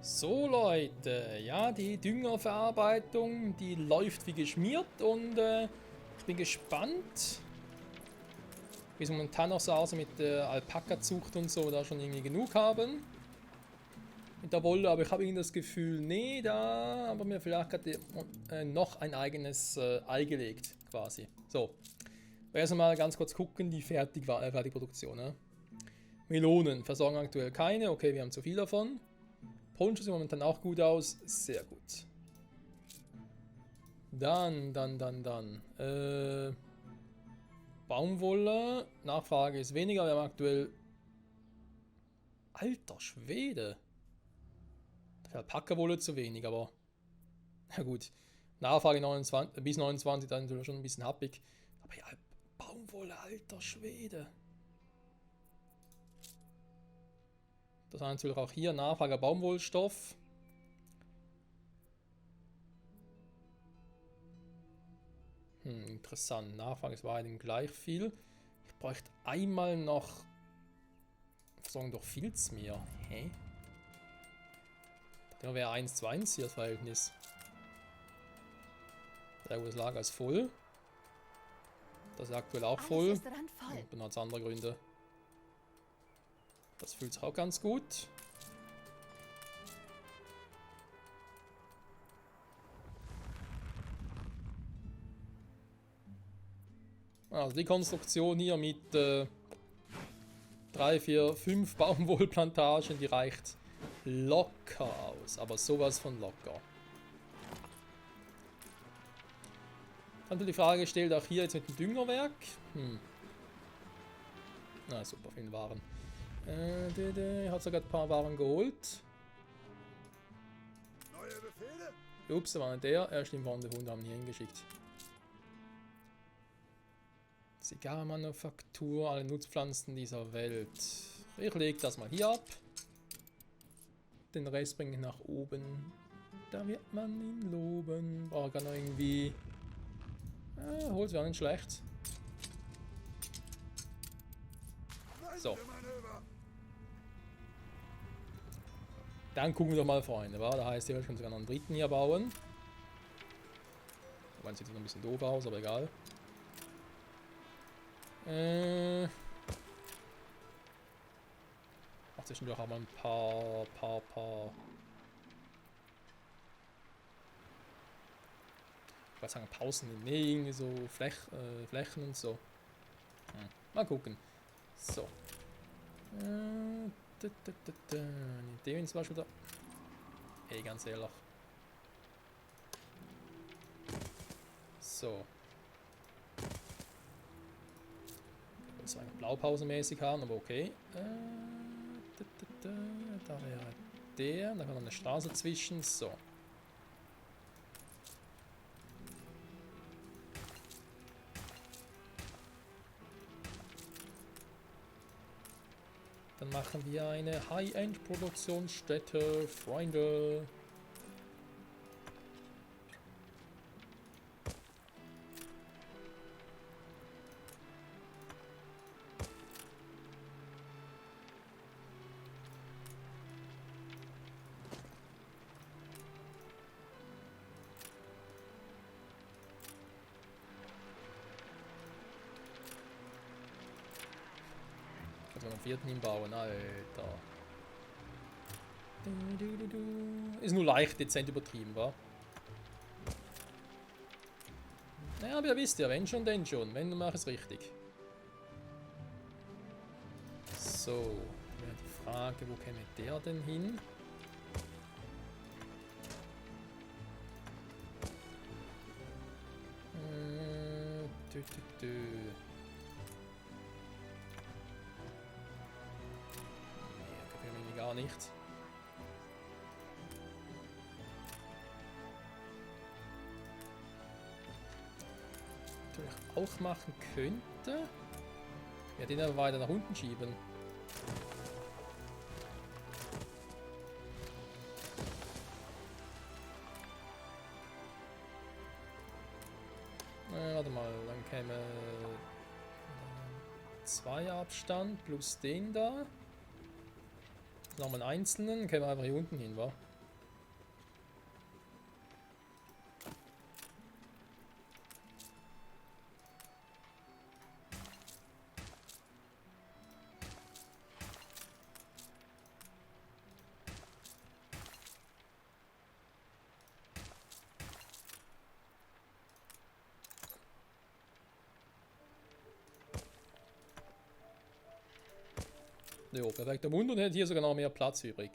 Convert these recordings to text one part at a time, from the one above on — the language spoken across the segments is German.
So Leute, ja, die Düngerverarbeitung, die läuft wie geschmiert und ich bin gespannt, wie es momentan noch so aussieht mit der Alpaka-Zucht und so, da schon irgendwie genug haben mit der Wolle, aber ich habe irgendwie das Gefühl, nee, da haben wir mir vielleicht gerade noch ein eigenes Ei gelegt, quasi. So, erst mal ganz kurz gucken, die Fertigproduktion. Ne? Melonen versorgen aktuell keine, okay, wir haben zu viel davon. Poncho sieht momentan auch gut aus. Sehr gut. Dann. Baumwolle. Nachfrage ist weniger. Wir haben aktuell... Alter Schwede. Für Alpaka-Wolle zu wenig, aber... Na gut. Nachfrage 29, bis 29, dann natürlich schon ein bisschen happig. Aber ja, Baumwolle, alter Schwede. Das heißt natürlich auch hier Nachfrage Baumwollstoff. Interessant. Nachfrage ist weiterhin gleich viel. Ich bräuchte einmal noch Versorgung durch Filzmeer. Hä? Da wäre 1 zu 1 hier das Verhältnis. Sehr gut, das Lager ist voll. Das ist aktuell auch voll. Und hat andere Gründe. Das fühlt sich auch ganz gut. Also die Konstruktion hier mit 3, 4, 5 Baumwollplantagen, die reicht locker aus. Aber sowas von locker. Dann wird die Frage gestellt, auch hier jetzt mit dem Düngerwerk. Na super, viele Waren. Hat sogar ein paar Waren geholt. Neue Befehle? Ups, da war nicht der. Stimmt, waren die Hunde haben hier hingeschickt. Zigarrenmanufaktur, alle Nutzpflanzen dieser Welt. Ich lege das mal hier ab. Den Rest bringe ich nach oben. Da wird man ihn loben. Brauche gar noch irgendwie... Holz wäre nicht schlecht. So. Dann gucken wir doch mal, Freunde. Wa? Da heißt, ich kann sogar noch einen dritten hier bauen. Wobei, sieht noch ein bisschen doof aus, aber egal. Ach, zwischendurch haben wir ein paar. Ich weiß sagen, Pausen. Nee, irgendwie so Flächen und so. Mal gucken. So. Den zum Beispiel da. Ey, ganz ehrlich. So. Ich würde sagen, Blaupausenmäßig haben, aber okay. Da wäre der. Da kann noch eine Straße zwischen. So. Dann machen wir eine High-End-Produktionsstätte, Freunde. Ich kann noch einen vierten hinbauen, Alter. Ist nur leicht dezent übertrieben, wa? Naja, aber ihr wisst ja, wenn schon, denn schon. Wenn, dann mach es richtig. So, dann wäre die Frage, wo käme der denn hin? Gar nicht. Natürlich auch machen könnte. Ja, den aber weiter nach unten schieben. Warte mal, dann käme 2 Abstand plus den da. Nochmal einen einzelnen, können wir einfach hier unten hin, wa? Ja, perfekt. Der Mund und hat hier sogar noch mehr Platz übrig.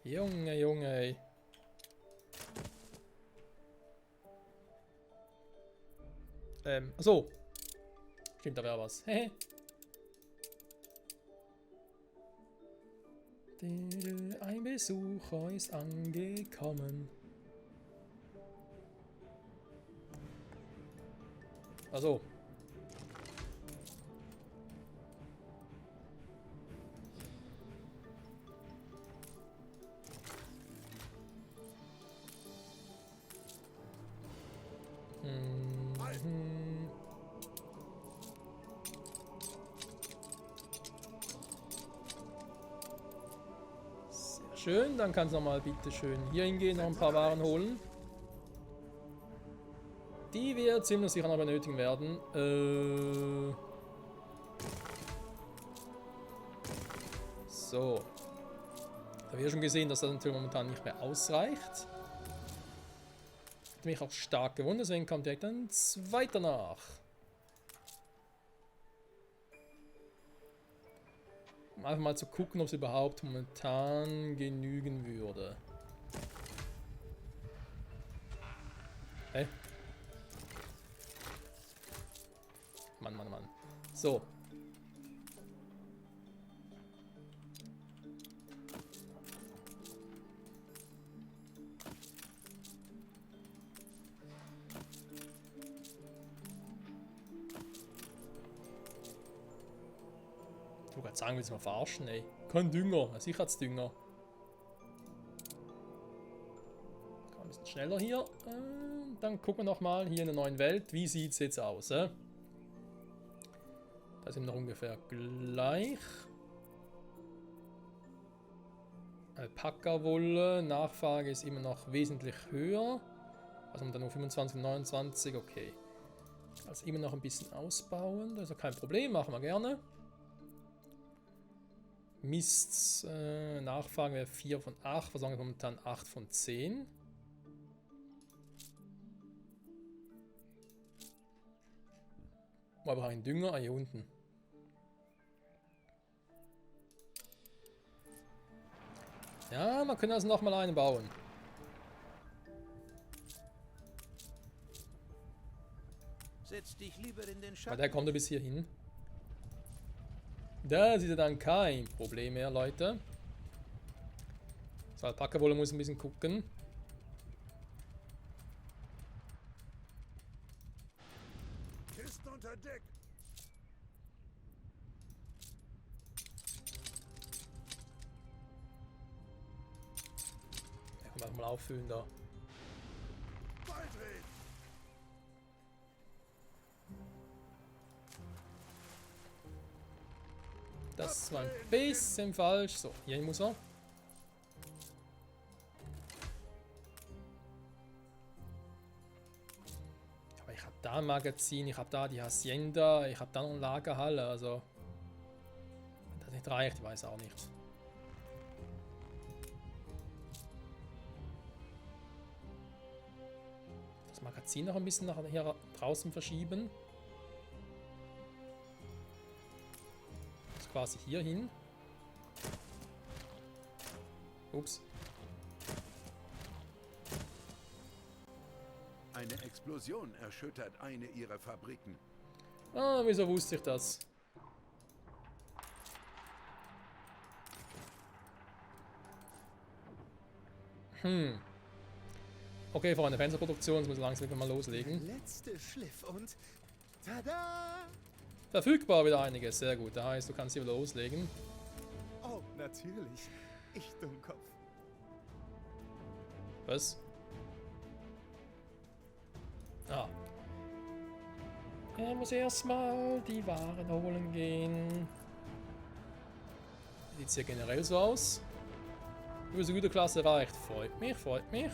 Junge, Junge, ey. Achso. Stimmt, da wäre was. Hehe. Ein Besucher ist angekommen. Also. Sehr schön, dann kannst du nochmal bitte schön hier hingehen, noch ein paar Waren holen. Die wir ziemlich sicher noch benötigen werden. So. Da haben wir schon gesehen, dass das natürlich momentan nicht mehr ausreicht. Hat mich auch stark gewundert, deswegen kommt direkt ein zweiter nach. Um einfach mal zu gucken, ob es überhaupt momentan genügen würde. Hä? Mann, Mann, Mann. So. Ich wollte gerade sagen, willst du mal verarschen, ey. Kein Dünger. Sicher hat's Dünger. Ein bisschen schneller hier. Dann gucken wir nochmal hier in der neuen Welt. Wie sieht es jetzt aus? Da sind wir noch ungefähr gleich. Alpaka-Wolle. Nachfrage ist immer noch wesentlich höher. Also dann nur 25 und 29. Okay. Also immer noch ein bisschen ausbauen. Das ist ja kein Problem. Machen wir gerne. Mist. Nachfrage wäre 4 von 8. Versorgung momentan 8 von 10. Aber ein Dünger, hier unten. Ja, man könnte also nochmal einen bauen. Setz dich lieber in den Aber Schatten. der kommt bis hier hin. Das ist ja dann kein Problem mehr, Leute. So, Alpaka-Wolle muss ein bisschen gucken. Kisten unter Deck. Ja, kann man auch mal auffüllen da. Beitreten. Das war ein bisschen falsch. So, hier muss er. Aber ich habe da ein Magazin, ich habe da die Hacienda, ich habe da noch eine Lagerhalle, also... Wenn das nicht reicht, ich weiß auch nicht. Das Magazin noch ein bisschen nach hier draußen verschieben. Quasi hier hin. Ups. Eine Explosion erschüttert eine ihrer Fabriken. Ah, wieso wusste ich das? Okay, Freunde, Panzerproduktion, das muss langsam mal loslegen. Letzte Schliff und tada! Verfügbar wieder einiges, sehr gut. Das heißt, du kannst hier wieder loslegen. Oh, natürlich. Ich Dummkopf. Was? Ah. Er muss erstmal die Waren holen gehen. Sieht es hier generell so aus? Du bist eine gute Klasse erreicht. Freut mich, freut mich.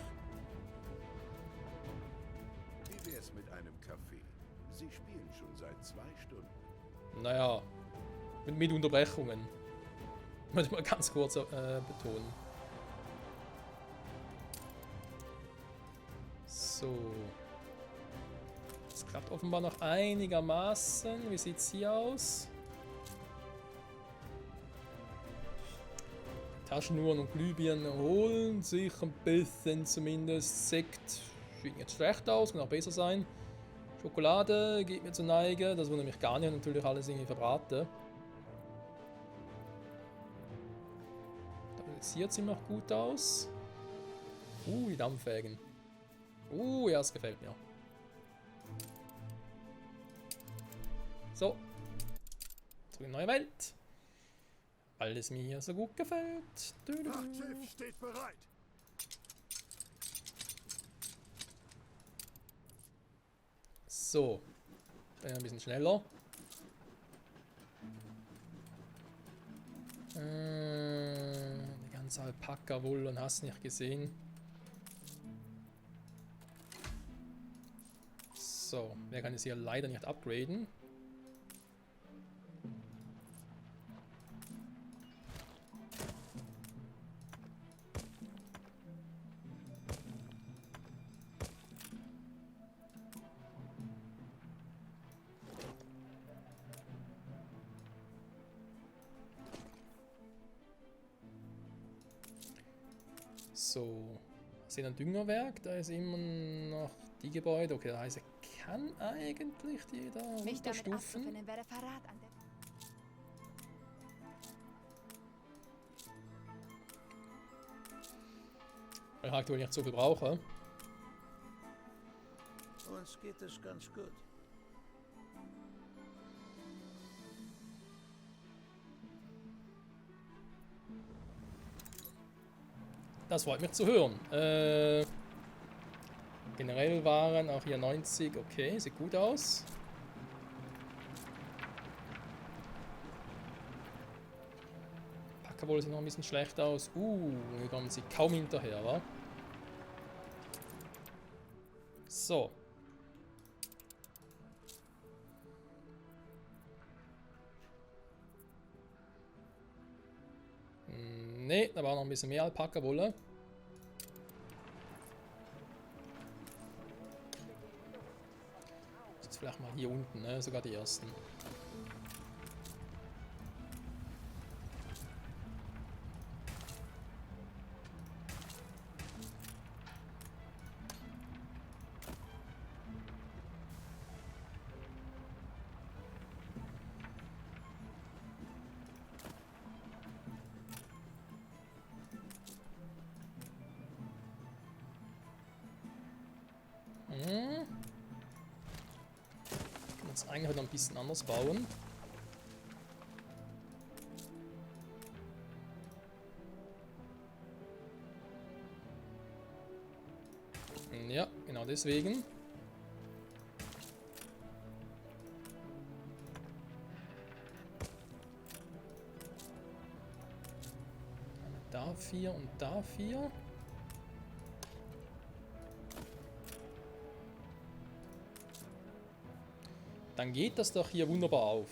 Wie wär's mit einem Kaffee? Sie spielen schon seit 2 Stunden. Naja, mit Unterbrechungen. Muss ich mal ganz kurz betonen. So. Das klappt offenbar noch einigermaßen. Wie sieht es hier aus? Taschennuhren und Glühbirnen holen sich ein bisschen zumindest. Sekt sieht jetzt schlecht aus, kann auch besser sein. Schokolade geht mir zur Neige, das wundert mich gar nicht, natürlich alles irgendwie verbraten. Stabilisiert sieht noch gut aus. Die Dampfwägen. Ja, das gefällt mir. So. Zurück in die neue Welt. Weil es mir hier so gut gefällt. Frachtschiff steht bereit. So. Bin ein bisschen schneller. Die ganze Alpaka-Wolle und hast nicht gesehen. So, wer kann es hier leider nicht upgraden? So, sehen ein Düngerwerk, da ist immer noch die Gebäude. Okay, das heißt, er kann eigentlich jeder Mich damit runterstufen. abzufinden wäre Verrat an der... Weil ich aktuell nicht so viel brauche. Uns geht es ganz gut. Das freut mich zu hören. Generell waren auch hier 90, okay, sieht gut aus. Packerwohl sieht noch ein bisschen schlecht aus. Hier kommen sie kaum hinterher, wa? So. Ne, da war noch ein bisschen mehr Alpaka-Wolle. Jetzt vielleicht mal hier unten, ne? Sogar die ersten. Jetzt eigentlich noch ein bisschen anders bauen. Ja, genau deswegen. Da 4 und da 4. Dann geht das doch hier wunderbar auf.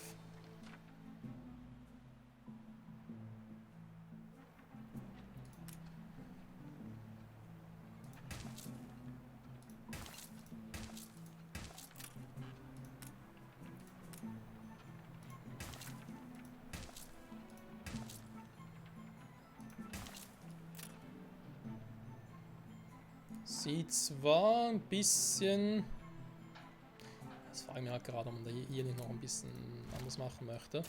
Sieht zwar ein bisschen... Das frage ich mich halt gerade, ob man da hier nicht noch ein bisschen anders machen möchte.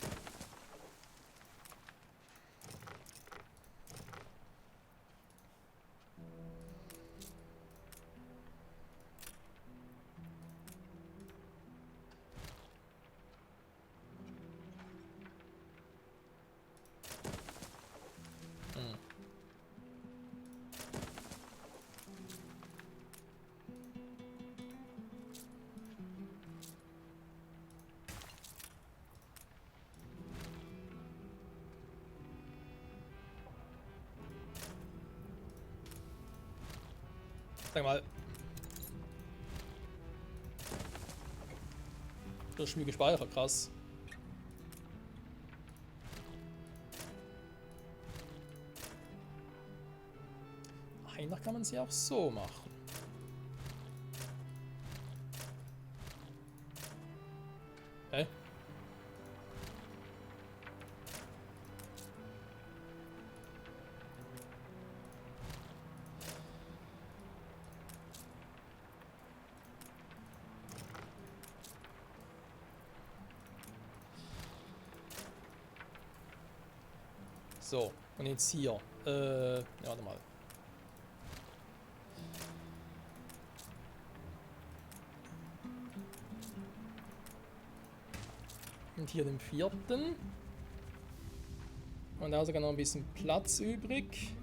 Sag mal. Das ist mir gespeichert, krass. Eigentlich kann man sie auch so machen. Hä? So, und jetzt hier. Ja, warte mal. Und hier den 4. Und da sogar noch ein bisschen Platz übrig.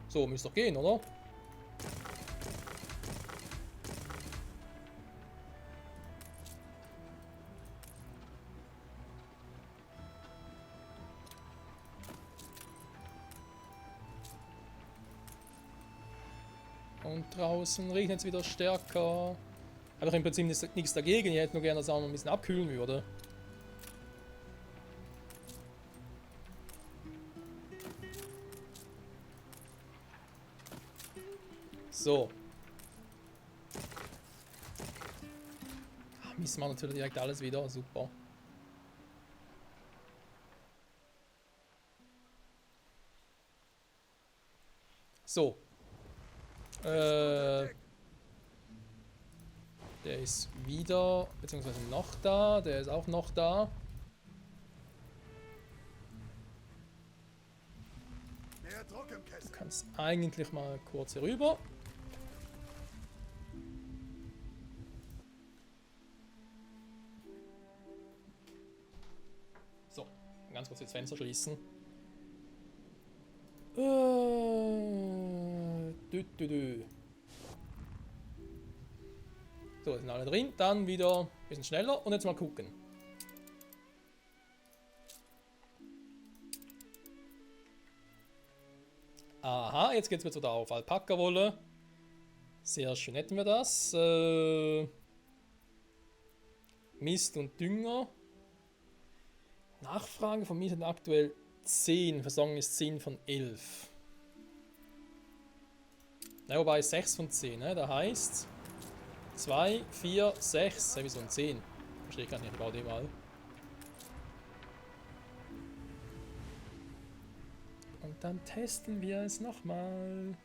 So, müsste doch gehen, oder? Und draußen regnet es wieder stärker. Habe ich im Prinzip nichts dagegen. Ich hätte nur gerne, dass es auch noch ein bisschen abkühlen würde. So. Missen wir natürlich direkt alles wieder. Super. So. Der ist wieder, beziehungsweise noch da. Der ist auch noch da. Mehr Druck im Du Kessel. kannst eigentlich mal kurz hier rüber. So, ganz kurz das Fenster schließen. So, sind alle drin. Dann wieder ein bisschen schneller und jetzt mal gucken. Aha, jetzt geht's wieder auf Alpaka-Wolle. Sehr schön hätten wir das. Mist und Dünger. Nachfrage von mir sind aktuell 10. Versorgung ist 10 von 11. Ja, wobei 6 von 10, ne? Da heißt 2, 4, 6. Wieso ein 10? Verstehe ich gar nicht, ich baue die mal. Und dann testen wir es nochmal.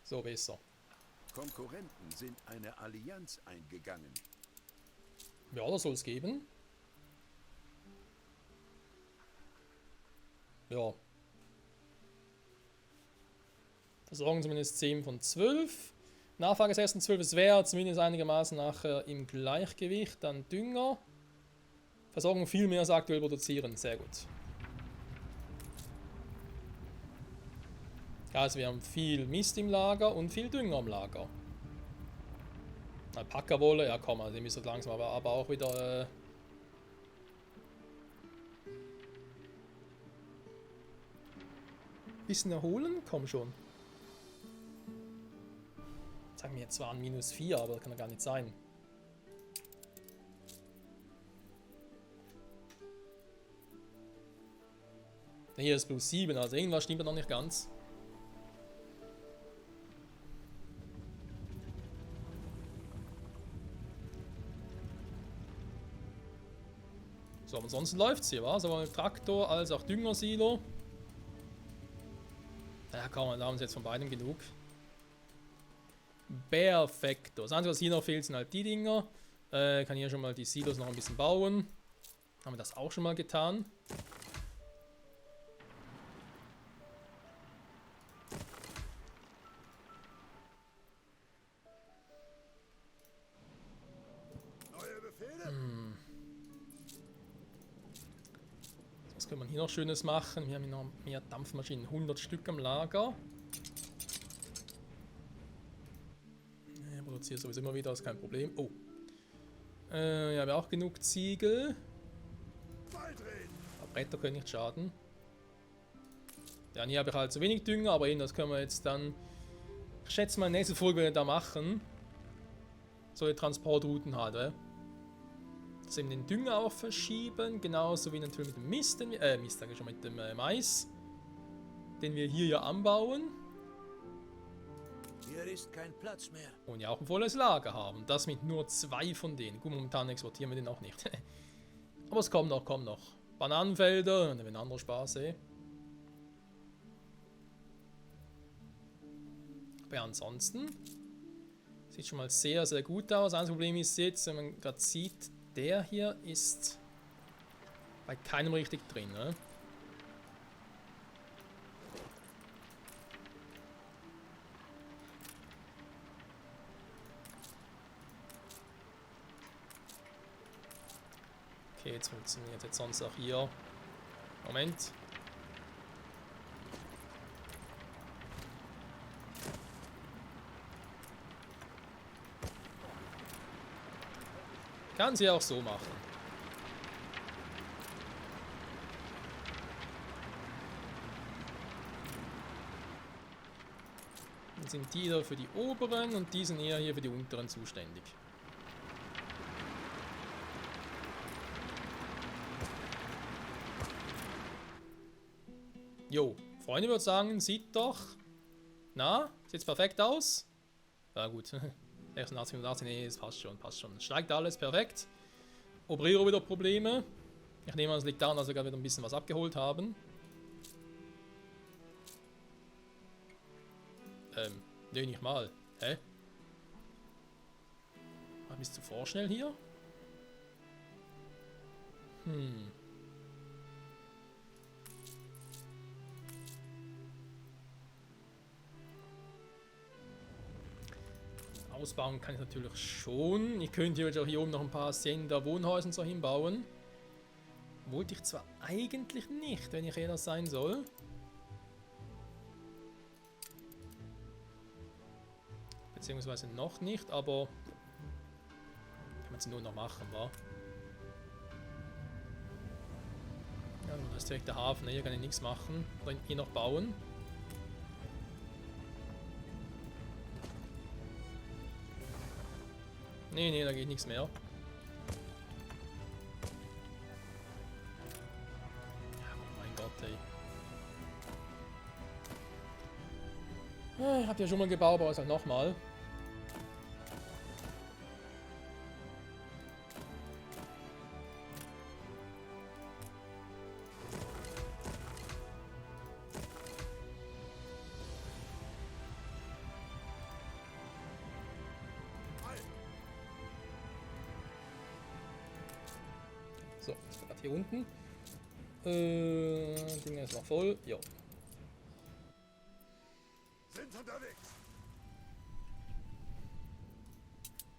So besser. Konkurrenten sind eine Allianz eingegangen. Ja, das soll es geben. Ja. Versorgung zumindest 10 von 12. Nachfrage ist erst 12. Es wäre zumindest einigermaßen nachher im Gleichgewicht. Dann Dünger. Versorgung viel mehr als aktuell produzieren. Sehr gut. Also wir haben viel Mist im Lager und viel Dünger im Lager. Alpaka-Wolle, ja komm, also die müssen langsam aber auch wieder... bisschen erholen? Komm schon. Sagen wir jetzt zwar an -4, aber das kann ja gar nicht sein. Hier ist +7, also irgendwas stimmt noch nicht ganz. So, aber ansonsten läuft es hier, wa? Sowohl mit Traktor als auch Düngersilo. Ja, komm, da haben sie jetzt von beidem genug. Perfekto. Das Einzige, was hier noch fehlt, sind halt die Dinger. Kann hier schon mal die Silos noch ein bisschen bauen. Haben wir das auch schon mal getan. Neue Befehle? Was können wir hier noch Schönes machen? Wir haben hier noch mehr Dampfmaschinen. 100 Stück am Lager. Ich produziere sowieso immer wieder, das ist kein Problem. Oh. Ja, wir haben auch genug Ziegel. Aber Bretter können nicht schaden. Ja, und hier habe ich halt zu wenig Dünger, aber eben das können wir jetzt dann... Ich schätze mal, nächste Folge werden wir da machen. Solche Transportrouten halt, dass wir den Dünger auch verschieben, genauso wie natürlich mit dem Mist, den wir, Mist sage ich schon, mit dem Mais, den wir hier ja anbauen. Hier ist kein Platz mehr. Und ja auch ein volles Lager haben. Das mit nur 2 von denen. Gut, momentan exportieren wir den auch nicht. Aber es kommt noch, kommt noch. Bananenfelder, wenn anderer Spaß, eh. Aber ja, ansonsten sieht schon mal sehr, sehr gut aus. Ein Problem ist jetzt, wenn man gerade sieht, der hier ist bei keinem richtig drin, ne? Okay, jetzt funktioniert jetzt sonst auch hier. Moment. Kann sie auch so machen. Dann sind die da für die oberen und die sind eher hier für die unteren zuständig. Jo, Freunde, würde sagen, sieht doch. Na, sieht's perfekt aus? Ja gut. 86, 118, nee, das passt schon, passt schon. Steigt alles perfekt. Obrero wieder Probleme. Ich nehme an, es liegt daran, dass wir gerade wieder ein bisschen was abgeholt haben. Nee, nicht mal. Hä? Bist du vorschnell hier? Ausbauen kann ich natürlich schon. Ich könnte jetzt auch hier oben noch ein paar Hacienda-Wohnhäuser so hinbauen. Wollte ich zwar eigentlich nicht, wenn ich ehrlich sein soll. Beziehungsweise noch nicht, aber kann man es nur noch machen, wa? Ja, das ist direkt der Hafen, hier kann ich nichts machen. Oder hier noch bauen. Nee, da geht nichts mehr. Oh mein Gott, ey. Ich hab ja schon mal gebaut, aber also nochmal. So, ist gerade hier unten. Ding ist noch voll. Jo. Sind unterwegs.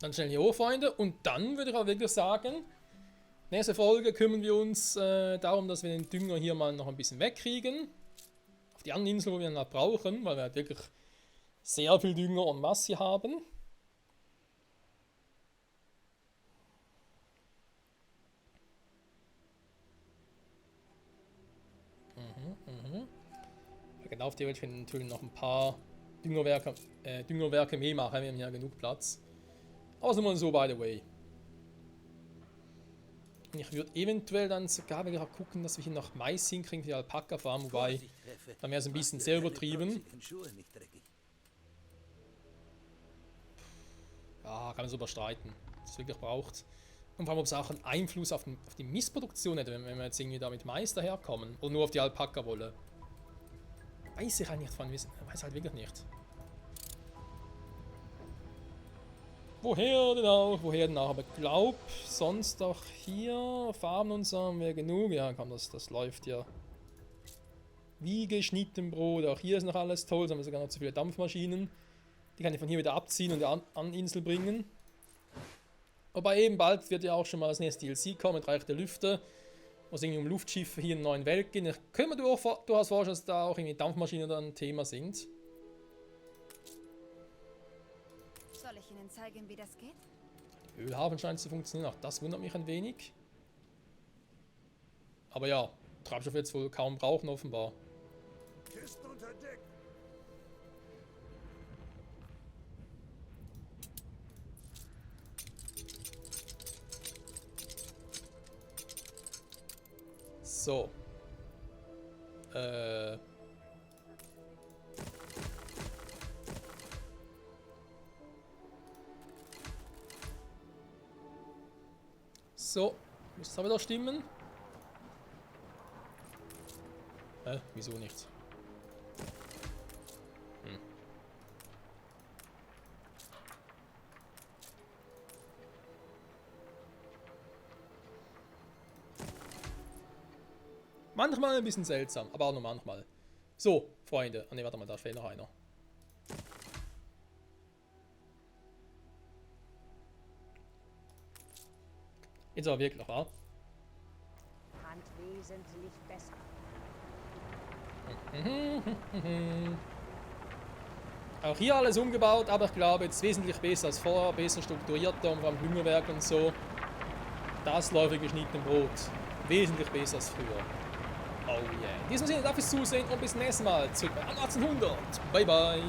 Dann schnell hier hoch, Freunde. Und dann würde ich auch wirklich sagen, nächste Folge kümmern wir uns darum, dass wir den Dünger hier mal noch ein bisschen wegkriegen. Auf die anderen Inseln, wo wir ihn halt brauchen, weil wir halt wirklich sehr viel Dünger en masse haben. Genau, auf die würde ich natürlich noch ein paar Düngerwerke mehr machen, wir haben ja genug Platz. Aber sind wir so, by the way. Und ich würde eventuell dann sogar wieder gucken, dass wir hier noch Mais hinkriegen für die Alpaka-Farm, wobei dann wäre es ein bisschen sehr übertrieben. Ja, kann man so überstreiten, dass es wirklich braucht. Und vor allem, ob es auch einen Einfluss auf die Missproduktion hätte, wenn wir jetzt irgendwie da mit Mais daherkommen. Oder nur auf die Alpaka-Wolle. Weiß ich eigentlich von, weiß halt wirklich nicht. Woher denn auch, aber ich glaube, sonst auch hier Farben und so haben wir genug. Ja, komm, das läuft ja wie geschnitten Brot. Auch hier ist noch alles toll, da haben wir sogar noch zu viele Dampfmaschinen. Die kann ich von hier wieder abziehen und an die Insel bringen. Aber eben bald wird ja auch schon mal das nächste DLC kommen mit Reich der Lüfte. Wo es irgendwie um Luftschiffe hier in der neuen Welt geht. Ich könnte mir durchaus vorstellen, dass da auch irgendwie Dampfmaschinen dann ein Thema sind. Soll ich Ihnen zeigen, wie das geht? Ölhafen scheint zu funktionieren, auch das wundert mich ein wenig. Aber ja, Treibstoff wird es wohl kaum brauchen, offenbar. Kisten unter Deck. So. So, müsste es auch wieder stimmen. Wieso nicht? Manchmal ein bisschen seltsam, aber auch nur manchmal. So, Freunde. Oh ne, warte mal, da fehlt noch einer. Jetzt aber wirklich, wa? Handwesentlich besser. Auch hier alles umgebaut, aber ich glaube jetzt wesentlich besser als vorher, besser strukturierter und vor allem Düngerwerk und so. Das läuft wie geschnitten Brot. Wesentlich besser als früher. Oh yeah. In diesem Sinne, danke fürs Zusehen und bis zum nächsten Mal. Zurück bei 1800. Bye bye.